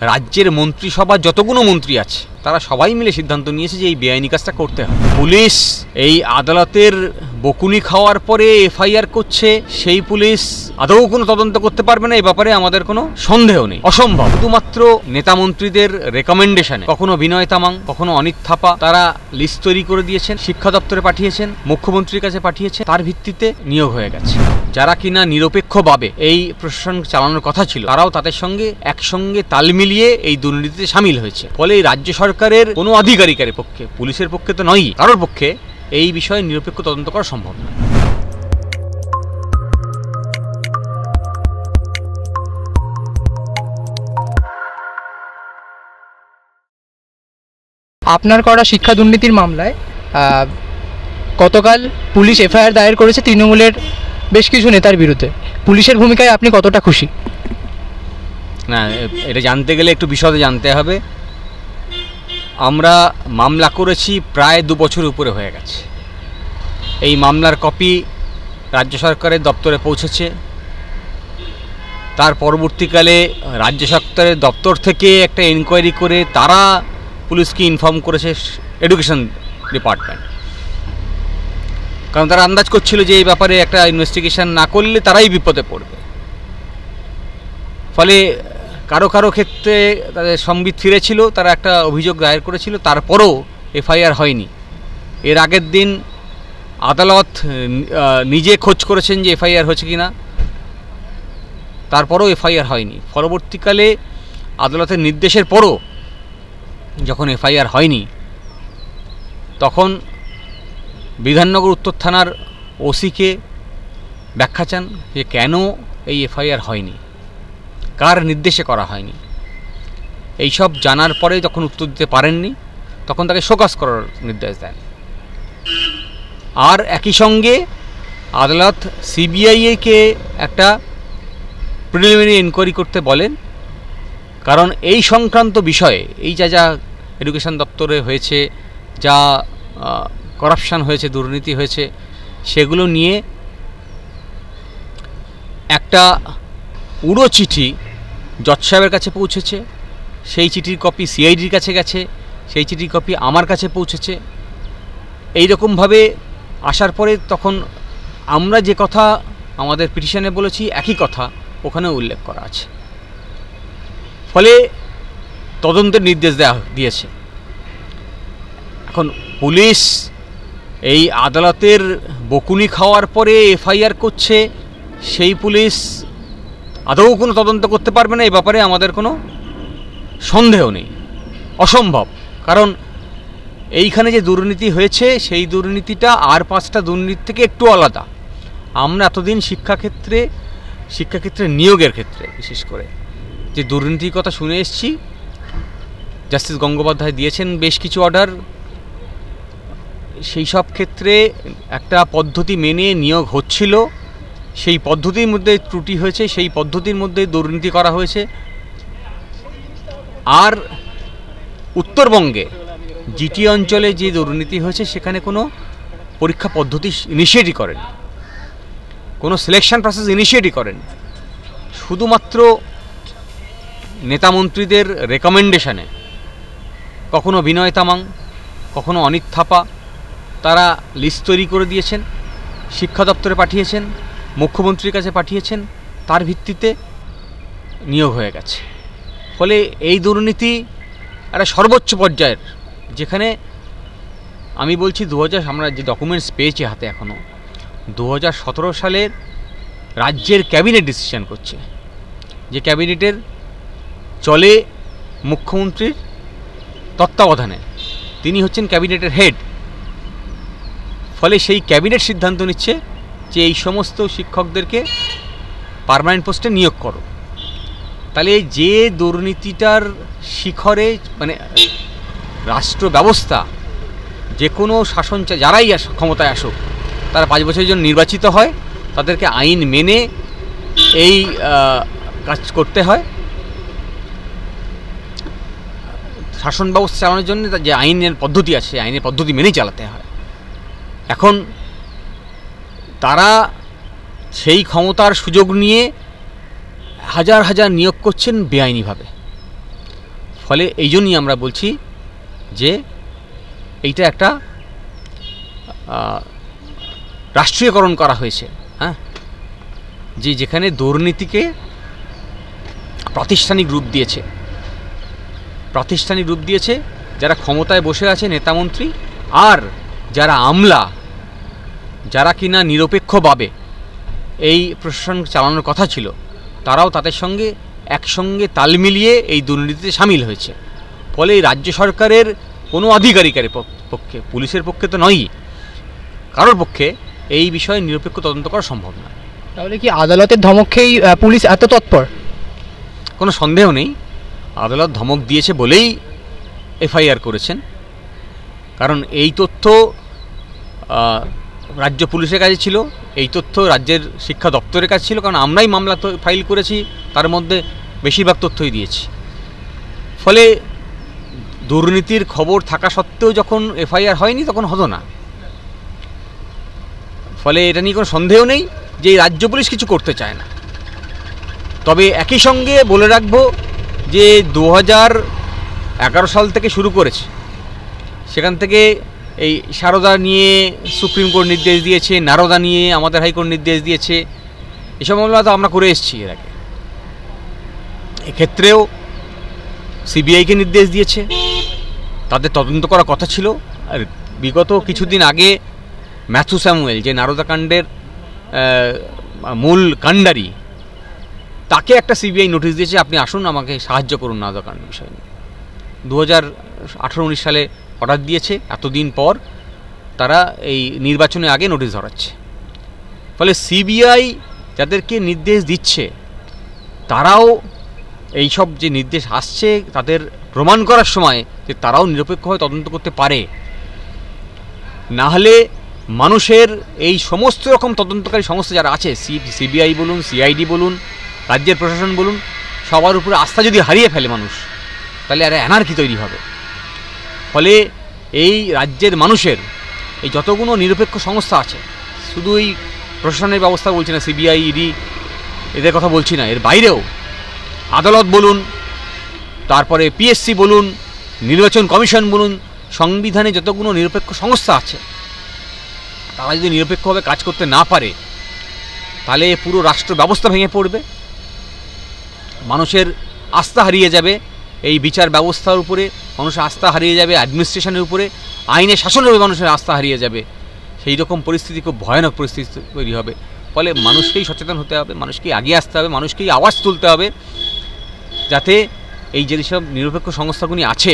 রাজ্যের মন্ত্রিসভা যতগুলো মন্ত্রী আছে তারা সবাই মিলে সিদ্ধান্ত নিয়েছে যে এই বেআইনি কাজটা করতে হবে। পুলিশ এই আদালতের বকুনি খাওয়ার পরে এফআইআর করছে, সেই পুলিশ আদৌ কোনো তদন্ত করতে পারবে না, এই ব্যাপারে আমাদের কোনো সন্দেহ নেই। অসম্ভব। শুধুমাত্র নেতা মন্ত্রীদের রেকমেন্ডেশনে কখনো বিনয় তামাং, কখনো অনিত থাপা তারা লিস্ট তৈরি করে দিয়েছেন, শিক্ষা দপ্তরে পাঠিয়েছেন, মুখ্যমন্ত্রীর কাছে পাঠিয়েছেন, তার ভিত্তিতে নিয়োগ হয়ে গেছে। যারা কিনা নিরপেক্ষভাবে এই প্রশাসন চালানোর কথা ছিল তারাও তাদের সঙ্গে একসঙ্গে তাল মিলিয়ে এই দুর্নীতিতে সামিল হয়েছে। ফলে এই রাজ্য সরকারের কোনো আধিকারিকের পক্ষে, পুলিশের পক্ষে তো নয়, কারোর পক্ষে এই বিষয়ে নিরপেক্ষ তদন্ত করা সম্ভব না। আপনার করা শিক্ষা দুর্নীতির মামলায় গতকাল পুলিশ এফআইআর দায়ের করেছে তৃণমূলের বেশ কিছু নেতার বিরুদ্ধে। পুলিশের ভূমিকায় আপনি কতটা খুশি? না, এটা জানতে গেলে একটু বিশদে জানতে হবে। আমরা মামলা করেছি প্রায় 2 বছর উপরে হয়ে গেছে। এই মামলার কপি রাজ্য সরকারের দপ্তরে পৌঁছেছে। তার পরবর্তীকালে রাজ্য সরকারের দপ্তর থেকে একটা এনকোয়ারি করে তারা পুলিশকে ইনফর্ম করেছে এডুকেশন ডিপার্টমেন্ট, কারণ তারা আন্দাজ করছিল যে এই ব্যাপারে একটা ইনভেস্টিগেশন না করলে তারাই বিপদে পড়বে। ফলে কারো কারো ক্ষেত্রে তাদের সম্বিত ফিরেছিল, তারা একটা অভিযোগ দায়ের করেছিল, তারপরও এফআইআর হয়নি। এর আগের দিন আদালত নিজে খোঁজ করেছেন যে এফআইআর হয়েছে কি না, তারপরও এফআইআর হয়নি। পরবর্তীকালে আদালতের নির্দেশের পরও যখন এফআইআর হয়নি, তখন বিধাননগর উত্তর থানার ওসিকে ব্যাখ্যা চান যে কেন এই এফআইআর হয়নি, কার নির্দেশে করা হয়নি। এই সব জানার পরে যখন উত্তর দিতে পারেননি, তখন তাকে শোকজ করার নির্দেশ দেন। আর একই সঙ্গে আদালত সিবিআইকে একটা প্রিলিমিনারি এনকোয়ারি করতে বলেন, কারণ এই সংক্রান্ত বিষয়ে এই যা এডুকেশন দপ্তরে হয়েছে, যা করাপশান হয়েছে, দুর্নীতি হয়েছে, সেগুলো নিয়ে একটা উড়ো চিঠি জজ সাহেবের কাছে পৌঁছেছে। সেই চিঠির কপি সিআইডির কাছে গেছে, সেই চিঠির কপি আমার কাছে পৌঁছেছে। এই রকমভাবে আসার পরে তখন আমরা যে কথা আমাদের পিটিশনে বলেছি একই কথা ওখানে উল্লেখ করা আছে। ফলে তদন্তের নির্দেশ দিয়েছে। এখন পুলিশ এই আদালতের বকুনি খাওয়ার পরে এফআইআর করছে, সেই পুলিশ আদৌ কোনো তদন্ত করতে পারবে না, এই ব্যাপারে আমাদের কোনো সন্দেহ নেই। অসম্ভব। কারণ এইখানে যে দুর্নীতি হয়েছে সেই দুর্নীতিটা আর 5টা দুর্নীতি থেকে একটু আলাদা। আমরা এতদিন শিক্ষাক্ষেত্রে নিয়োগের ক্ষেত্রে বিশেষ করে যে দুর্নীতির কথা শুনে এসেছি, জাস্টিস গঙ্গোপাধ্যায় দিয়েছেন বেশ কিছু অর্ডার, সেই সব ক্ষেত্রে একটা পদ্ধতি মেনে নিয়োগ হচ্ছিল, সেই পদ্ধতির মধ্যে ত্রুটি হয়েছে, সেই পদ্ধতির মধ্যে দুর্নীতি করা হয়েছে। আর উত্তরবঙ্গে জিটি অঞ্চলে যে দুর্নীতি হয়েছে সেখানে কোনো পরীক্ষা পদ্ধতি ইনিশিয়েটই করেন, কোনো সিলেকশন প্রসেস ইনিশিয়েটই করেন। শুধুমাত্র নেতামন্ত্রীদের রেকমেন্ডেশনে কখনো বিনয় তামাং, কখনো অনিত থাপা তারা লিস্ট তৈরি করে দিয়েছেন, শিক্ষা দপ্তরে পাঠিয়েছেন, মুখ্যমন্ত্রীর কাছে পাঠিয়েছেন, তার ভিত্তিতে নিয়োগ হয়ে গেছে। ফলে এই দুর্নীতি একটা সর্বোচ্চ পর্যায়ের, যেখানে আমি বলছি আমরা যে ডকুমেন্টস পেয়েছি হাতে এখনও 2017 সালের রাজ্যের ক্যাবিনেট ডিসিশন করছে, যে ক্যাবিনেটের চলে মুখ্যমন্ত্রীর তত্ত্বাবধানে, তিনি হচ্ছেন ক্যাবিনেটের হেড। ফলে সেই ক্যাবিনেট সিদ্ধান্ত নিচ্ছে যে এই সমস্ত শিক্ষকদেরকে পার্মানেন্ট পোস্টে নিয়োগ করো। তাহলে যে দুর্নীতিটার শিখরে, মানে রাষ্ট্র ব্যবস্থা, যে কোনো শাসন যারাই ক্ষমতায় আসুক তারা 5 বছরের জন্য নির্বাচিত হয়, তাদেরকে আইন মেনে এই কাজ করতে হয়। শাসন ব্যবস্থা চালানোর জন্য যে আইনের পদ্ধতি আছে, আইনের পদ্ধতি মেনেই চালাতে হয়। এখন তারা সেই ক্ষমতার সুযোগ নিয়ে হাজার হাজার নিয়োগ করছেন বেআইনিভাবে। ফলে এই জন্যই আমরা বলছি যে এইটা একটা রাষ্ট্রীয়করণ করা হয়েছে, হ্যাঁ, যে যেখানে দুর্নীতিকে প্রাতিষ্ঠানিক রূপ দিয়েছে যারা ক্ষমতায় বসে আছে নেতামন্ত্রী, আর যারা আমলা, যারা কিনা নিরপেক্ষভাবে এই প্রশাসন চালানোর কথা ছিল, তারাও তাদের সঙ্গে একসঙ্গে তাল মিলিয়ে এই দুর্নীতিতে সামিল হয়েছে। ফলে এই রাজ্য সরকারের কোনো আধিকারিকের পক্ষে, পুলিশের পক্ষে তো নয়ই, কারোর পক্ষে এই বিষয়ে নিরপেক্ষ তদন্ত করা সম্ভব নয়। তাহলে কি আদালতের ধমক খেয়েই পুলিশ এত তৎপর? কোনো সন্দেহ নেই, আদালত ধমক দিয়েছে বলেই এফআইআর করেছেন। কারণ এই তথ্য রাজ্য পুলিশের কাছে ছিল, এই তথ্য রাজ্যের শিক্ষা দপ্তরের কাছে ছিল, কারণ আমরাই মামলা ফাইল করেছি, তার মধ্যে বেশিরভাগ তথ্যই দিয়েছি। ফলে দুর্নীতির খবর থাকা সত্ত্বেও যখন এফআইআর হয়নি তখন হতো না। ফলে এটা নিয়ে কোনো সন্দেহ নেই যে এই রাজ্য পুলিশ কিছু করতে চায় না। তবে একই সঙ্গে বলে রাখবো যে 2011 সাল থেকে শুরু করেছে, সেখান থেকে এই সারদা নিয়ে সুপ্রিম কোর্ট নির্দেশ দিয়েছে, নারদা নিয়ে আমাদের হাইকোর্ট নির্দেশ দিয়েছে, এসব মামলা তো আমরা করে এসেছি এর আগে। এক্ষেত্রেও সিবিআইকে নির্দেশ দিয়েছে, তাদের তদন্ত করার কথা ছিল। আর বিগত কিছুদিন আগে ম্যাথু স্যামুয়েল, যে নারদাকাণ্ডের মূল কাণ্ডারি, তাকে একটা সিবিআই নোটিশ দিয়েছে, আপনি আসুন আমাকে সাহায্য করুন নারদাকাণ্ড বিষয় নিয়ে। 2018-19 সালে অর্ডার দিয়েছে, এতদিন পর তারা এই নির্বাচনের আগে নোটিশ ধরাচ্ছে। ফলে সিবিআই যাদেরকে নির্দেশ দিচ্ছে, তারাও এই সব যে নির্দেশ আসছে তাদের প্রমাণ করার সময় যে তারাও নিরপেক্ষভাবে তদন্ত করতে পারে। না হলে মানুষের এই সমস্ত রকম তদন্তকারী সংস্থা যারা আছে, সিবিআই বলুন, সিআইডি বলুন, রাজ্যের প্রশাসন বলুন, সবার উপরে আস্থা যদি হারিয়ে ফেলে মানুষ, তাহলে আর অ্যানার্কি তৈরি হবে। ফলে এই রাজ্যের মানুষের এই যতগুলো নিরপেক্ষ সংস্থা আছে, শুধু এই প্রশাসনের ব্যবস্থা বলছি না, সিবিআই, ইডি, এদের কথা বলছি না, এর বাইরেও আদালত বলুন, তারপরে পিএসসি বলুন, নির্বাচন কমিশন বলুন, সংবিধানে যতগুলো নিরপেক্ষ সংস্থা আছে, তারা যদি নিরপেক্ষভাবে কাজ করতে না পারে, তাহলে পুরো রাষ্ট্র ব্যবস্থা ভেঙে পড়বে, মানুষের আস্থা হারিয়ে যাবে এই বিচার ব্যবস্থার উপরে, মানুষের আস্থা হারিয়ে যাবে অ্যাডমিনিস্ট্রেশনের উপরে, আইনের শাসনের উপরে মানুষের আস্থা হারিয়ে যাবে। সেই রকম পরিস্থিতি, খুব ভয়ানক পরিস্থিতি তৈরি হবে। ফলে মানুষকেই সচেতন হতে হবে, মানুষকেই এগিয়ে আসতে হবে, মানুষকেই আওয়াজ তুলতে হবে, যাতে এই যেসব নিরপেক্ষ সংস্থাগুলি আছে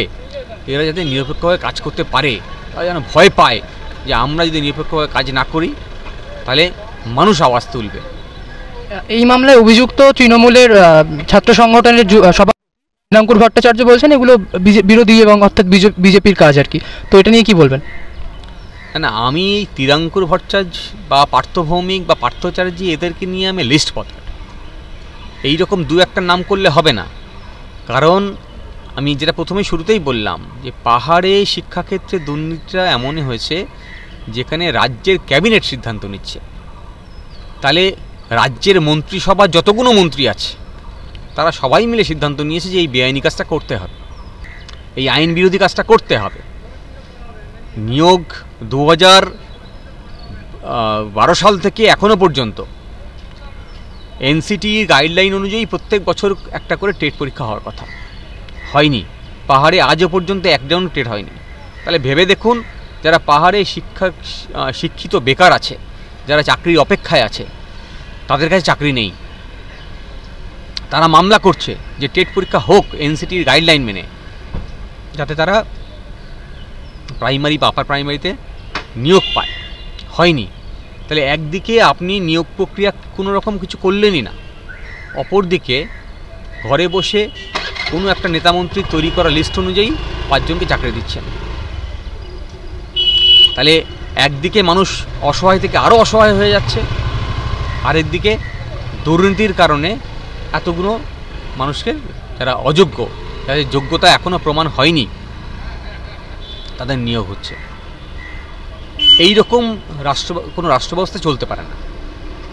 এরা যাতে নিরপেক্ষভাবে কাজ করতে পারে। তারা যেন ভয় পায় যে আমরা যদি নিরপেক্ষভাবে কাজ না করি তাহলে মানুষ আওয়াজ তুলবে। এই মামলায় অভিযুক্ত তৃণমূলের ছাত্র সংগঠনের সভাপতি তিরাঙ্কুর ভট্টাচার্য বলছেন এগুলো বিরোধী এবং অর্থাৎ বিজেপির কাজ আর কি, তো এটা নিয়ে কি বলবেন? না, আমি তিরাঙ্কুর ভট্টাচার্য বা পার্থ ভৌমিক বা পার্থচার্য এদেরকে নিয়ে আমি লিস্ট পথে এইরকম দু একটা নাম করলে হবে না। কারণ আমি যেটা প্রথমেই শুরুতেই বললাম যে পাহাড়ে শিক্ষাক্ষেত্রে দুর্নীতিটা এমনই হয়েছে যেখানে রাজ্যের ক্যাবিনেট সিদ্ধান্ত নিচ্ছে। তাহলে রাজ্যের মন্ত্রিসভা যতগুলো মন্ত্রী আছে তারা সবাই মিলে সিদ্ধান্ত নিয়েছে যে এই বেআইনি কাজটা করতে হবে, এই আইন বিরোধী কাজটা করতে হবে। নিয়োগ 2012 সাল থেকে এখনো পর্যন্ত এনসিটি গাইডলাইন অনুযায়ী প্রত্যেক বছর একটা করে টেট পরীক্ষা হওয়ার কথা, হয়নি। পাহাড়ে আজও পর্যন্ত একজন টেট হয়নি। তাহলে ভেবে দেখুন, যারা পাহাড়ে শিক্ষিত বেকার আছে, যারা চাকরির অপেক্ষায় আছে, তাদের কাছে চাকরি নেই, তারা মামলা করছে যে টেট পরীক্ষা হোক এনসিটির গাইডলাইন মেনে, যাতে তারা প্রাইমারি বা আপার প্রাইমারিতে নিয়োগ পায়, হয়নি। তাহলে একদিকে আপনি নিয়োগ প্রক্রিয়া কোনো রকম কিছু করলেনই না, অপরদিকে ঘরে বসে কোনো একটা নেতামন্ত্রী তৈরি করা লিস্ট অনুযায়ী 5 জনকে চাকরি দিচ্ছেন। তাহলে একদিকে মানুষ অসহায় থেকে আরও অসহায় হয়ে যাচ্ছে, আরেকদিকে দুর্নীতির কারণে এতগুলো মানুষকে, যারা অযোগ্য, যাদের যোগ্যতা এখনও প্রমাণ হয়নি, তাদের নিয়োগ হচ্ছে। এই রকম কোনো রাষ্ট্র ব্যবস্থা চলতে পারে না।